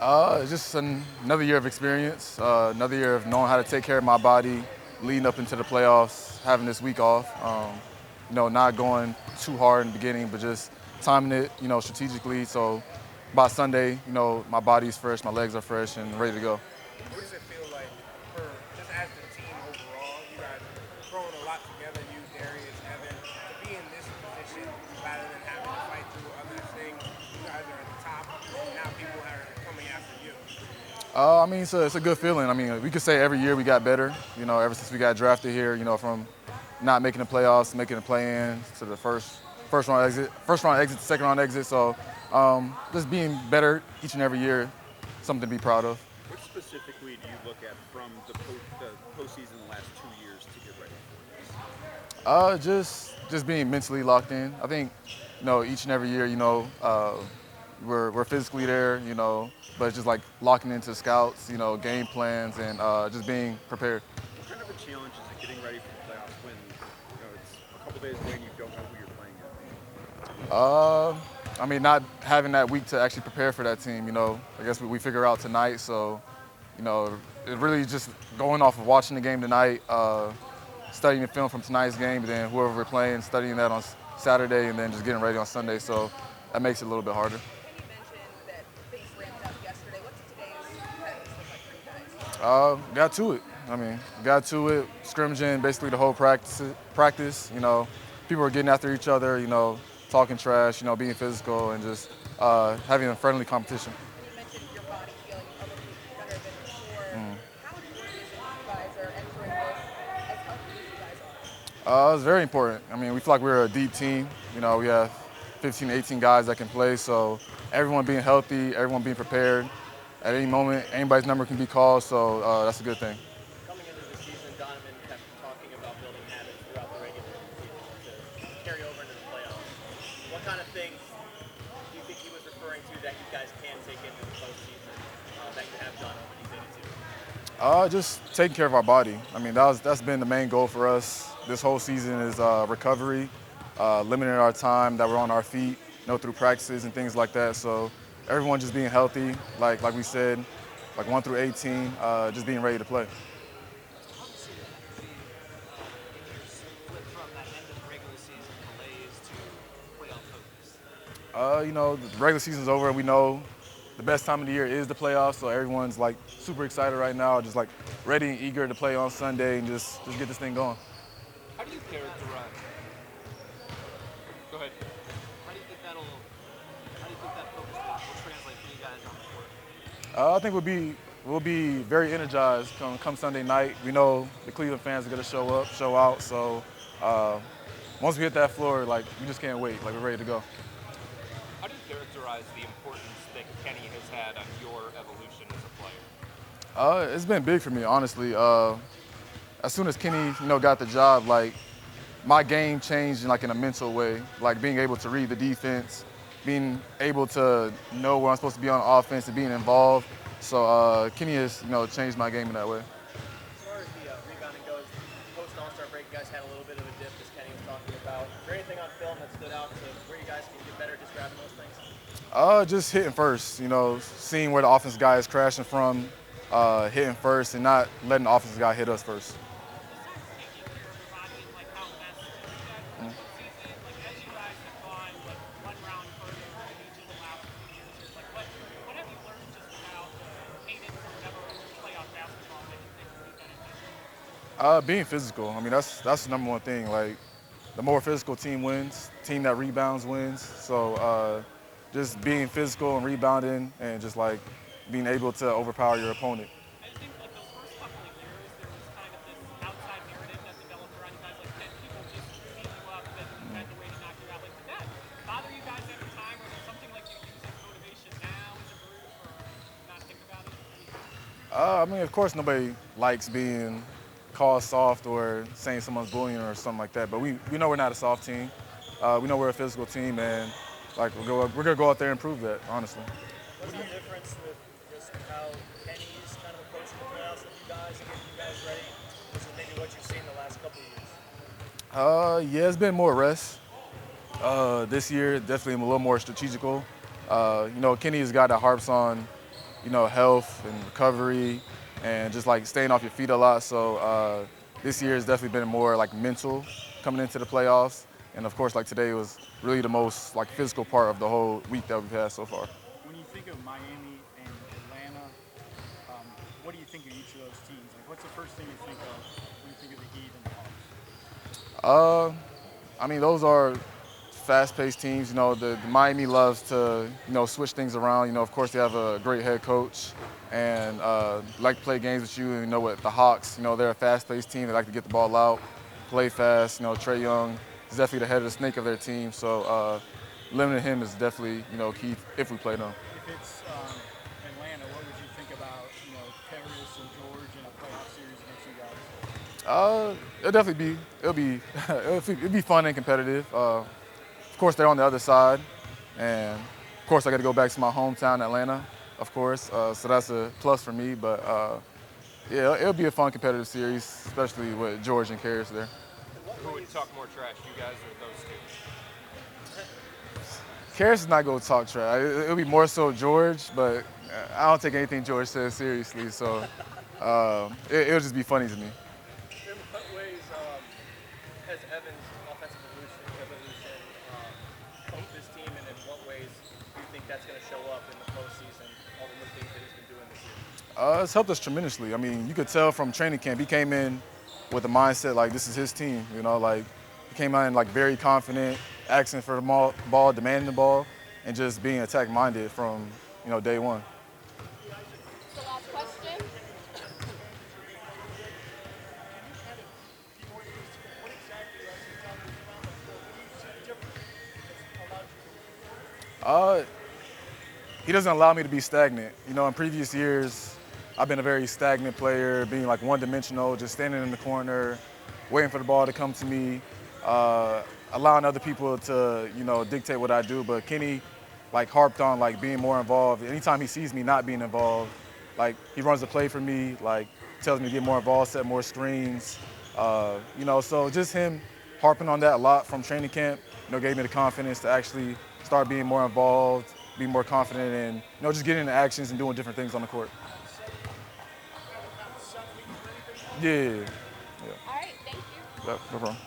It's just another year of experience, another year of knowing how to take care of my body, leading up into the playoffs, having this week off. Not going too hard in the beginning, but just timing it, strategically. So by Sunday, my body's fresh, my legs are fresh, and ready to go. What does it feel like for just as the team overall? You guys are throwing a lot together, you, Darius, Evan, to be in this position rather than having to fight through other things. You guys are at the top, and now people are coming after you. It's a good feeling. I mean, we could say every year we got better. Ever since we got drafted here, from not making the playoffs, making the play-in to the first round exit, second round exit. So just being better each and every year, something to be proud of. What specifically do you look at from the postseason the last 2 years to get ready for this? Just being mentally locked in. I think, each and every year, we're physically there, but it's just like locking into scouts, game plans, and just being prepared. What kind of a challenge is it getting ready for the playoffs when it's a couple days away and you don't know who you're playing yet? Not having that week to actually prepare for that team, I guess we figure out tonight. So, it really just going off of watching the game tonight, studying the film from tonight's game, and then whoever we're playing, studying that on Saturday, and then just getting ready on Sunday. So that makes it a little bit harder. And you mentioned that things ramped up yesterday. What did today's practice look like for you guys? Got to it. Got to it, scrimmaging basically the whole practice. People were getting after each other, talking trash, being physical, and just having a friendly competition. And you mentioned your body feeling a little bit better than before. How important is it that you guys are entering this as healthy as you guys are? It's very important. We feel like we're a deep team. We have 15, 18 guys that can play, so everyone being healthy, everyone being prepared. At any moment, anybody's number can be called, so that's a good thing. Coming into the season, Donovan kept talking about building habits throughout the regular season to carry over into the playoffs. What kind of things do you think he was referring to that you guys can take into the postseason that you have done over these 82? Just taking care of our body. That's been the main goal for us this whole season is recovery, limiting our time that we're on our feet, through practices and things like that. So everyone just being healthy, like we said, like 1 through 18, just being ready to play. Flip from that end of regular season malaise to playoff focus? The regular season's over, and we know the best time of the year is the playoffs, so everyone's like super excited right now, just like ready and eager to play on Sunday and just get this thing going. How do you characterize? Go ahead. How do you think that focus will translate for you guys on the court? I think we'll be very energized come Sunday night. We know the Cleveland fans are going to show out. So once we hit that floor, we just can't wait. We're ready to go. How do you characterize the importance that Kenny has had on your evolution as a player? It's been big for me, honestly. As soon as Kenny, got the job, my game changed in a mental way. Being able to read the defense, being able to know where I'm supposed to be on offense and being involved. So Kenny has, changed my game in that way. As far as the rebounding goes, post All-Star break, you guys had a little bit of a dip, as Kenny was talking about. Is there anything on film that stood out to where you guys can get better at just grabbing those things? Just hitting first, seeing where the offensive guy is crashing from, hitting first and not letting the offensive guy hit us first. Being physical. That's the number one thing. The more physical team wins, team that rebounds wins. So just being physical and rebounding and just being able to overpower your opponent. I think those first couple of years, there was kind of this outside narrative that developed around you guys, that people just beat you up and had the way to knock you out. Did that bother you guys at the time, or is it something you use as motivation now as a group, or not think about it? Of course, nobody likes being called soft or saying someone's bullying or something like that. But we know we're not a soft team. We know we're a physical team, and we're gonna go out there and prove that, honestly. What's the difference with just how Kenny's kind of approaching the playoffs with you guys and getting you guys ready versus maybe what you've seen the last couple of years? Yeah, it's been more rest. This year, definitely a little more strategical. Kenny is a guy that harps on health and recovery and just like staying off your feet a lot. So this year has definitely been more like mental coming into the playoffs. And of course, like today was really the most like physical part of the whole week that we've had so far. When you think of Miami and Atlanta, what do you think of each of those teams? Like, what's the first thing you think of when you think of the Heat and the Hawks? I mean, those are fast-paced teams. The Miami loves to, switch things around. Of course, they have a great head coach and like to play games with you. And, with the Hawks, they're a fast-paced team. They like to get the ball out, play fast. Trae Young is definitely the head of the snake of their team. So limiting him is definitely, key if we play them. If it's Atlanta, what would you think about, Paris and George in a playoff series against you guys? It'll definitely be, it'll be fun and competitive. Of course, they're on the other side, and of course, I got to go back to my hometown, Atlanta. Of course, so that's a plus for me. But yeah, it'll be a fun competitive series, especially with George and Karis there. Who would talk more trash, you guys or those two? Karis is not going to talk trash. It'll be more so George, but I don't take anything George says seriously. So it'll just be funny to me. In what ways has Evan's offensive evolution helped this team, and in what ways do you think that's going to show up in the postseason, all the new things that he's been doing this year? It's helped us tremendously. I mean, you could tell from training camp, he came in with a mindset like this is his team. Like he came out in like very confident, asking for the ball, demanding the ball, and just being attack-minded from day one. So last question. He doesn't allow me to be stagnant. In previous years, I've been a very stagnant player, being like one-dimensional, just standing in the corner, waiting for the ball to come to me, allowing other people to, dictate what I do. But Kenny, like, harped on like being more involved. Anytime he sees me not being involved, like he runs the play for me, like tells me to get more involved, set more screens. So just him harping on that a lot from training camp, gave me the confidence to actually start being more involved, be more confident, and just getting into actions and doing different things on the court. Yeah. All right, thank you. Yep, no problem.